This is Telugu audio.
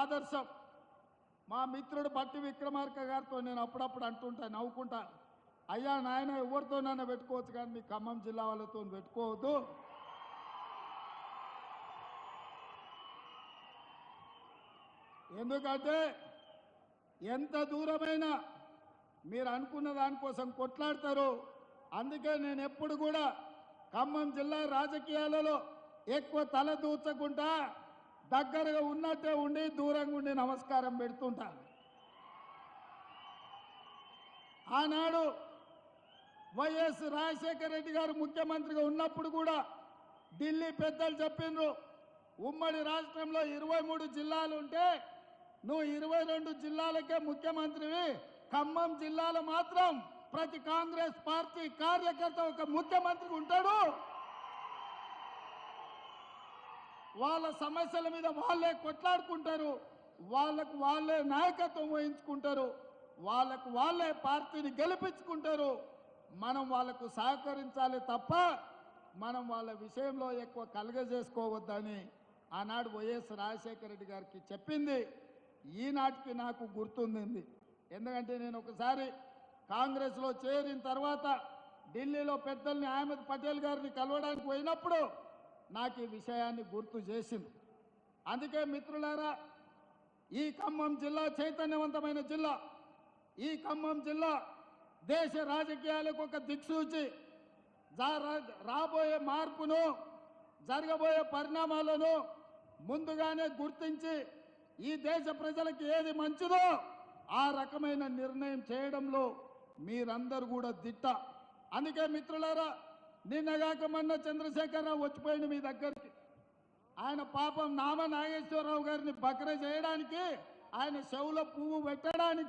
ఆదర్శం. మా మిత్రుడు బట్టి విక్రమార్క గారితో నేను అప్పుడప్పుడు అంటుంటా, నవ్వుకుంటా, అయ్యా నాయన ఎవరితోనైనా పెట్టుకోవచ్చు కానీ మీ ఖమ్మం జిల్లా వాళ్ళతో పెట్టుకోవద్దు. ఎందుకంటే ఎంత దూరమైనా మీరు అనుకున్న దానికోసం కొట్లాడతారు. అందుకే నేను ఎప్పుడు కూడా ఖమ్మం జిల్లా రాజకీయాలలో ఎక్కువ తల దూచకుండా దగ్గరగా ఉన్నట్టే ఉండి దూరంగా ఉండి నమస్కారం పెడుతుంటాను. ఆనాడు వైఎస్ రాజశేఖర రెడ్డి గారు ముఖ్యమంత్రిగా ఉన్నప్పుడు కూడా ఢిల్లీ పెద్దలు చెప్పిండ్రు, ఉమ్మడి రాష్ట్రంలో 23 జిల్లాలు ఉంటే నువ్వు 22 జిల్లాలకే ముఖ్యమంత్రివి, ఖమ్మం జిల్లాలో మాత్రం ప్రతి కాంగ్రెస్ పార్టీ కార్యకర్త ఒక ముఖ్యమంత్రి ఉంటాడు, వాళ్ళ సమస్యల మీద వాళ్ళే కొట్లాడుకుంటారు, వాళ్ళకు వాళ్ళే నాయకత్వం వహించుకుంటారు, వాళ్ళకు వాళ్ళే పార్టీని గెలిపించుకుంటారు. మనం వాళ్ళకు సహకరించాలి తప్ప మనం వాళ్ళ విషయంలో ఎక్కువ కలగజేసుకోవద్దని ఆనాడు వైఎస్ రాజశేఖర రెడ్డి గారికి చెప్పింది ఈనాటికి నాకు గుర్తుంది. ఎందుకంటే నేను ఒకసారి కాంగ్రెస్లో చేరిన తర్వాత ఢిల్లీలో పెద్దల్ని అహ్మద్ పటేల్ గారిని కలవడానికి పోయినప్పుడు నాకు ఈ విషయాన్ని గుర్తు చేసింది. అందుకే మిత్రులారా, ఈ ఖమ్మం జిల్లా చైతన్యవంతమైన జిల్లా, ఈ ఖమ్మం జిల్లా దేశ రాజకీయాలకు ఒక దిక్సూచి, రాబోయే మార్పును జరగబోయే పరిణామాలను ముందుగానే గుర్తించి ఈ దేశ ప్రజలకు ఏది మంచిదో ఆ రకమైన నిర్ణయం చేయడంలో మీరందరూ కూడా దిట్ట. అందుకే మిత్రులారా, నిన్నగాక మొన్న చంద్రశేఖరరావు వచ్చిపోయింది మీ దగ్గరికి. ఆయన పాపం నామ నాగేశ్వరరావు గారిని బకర చేయడానికి, ఆయన చెవులో పువ్వు పెట్టడానికి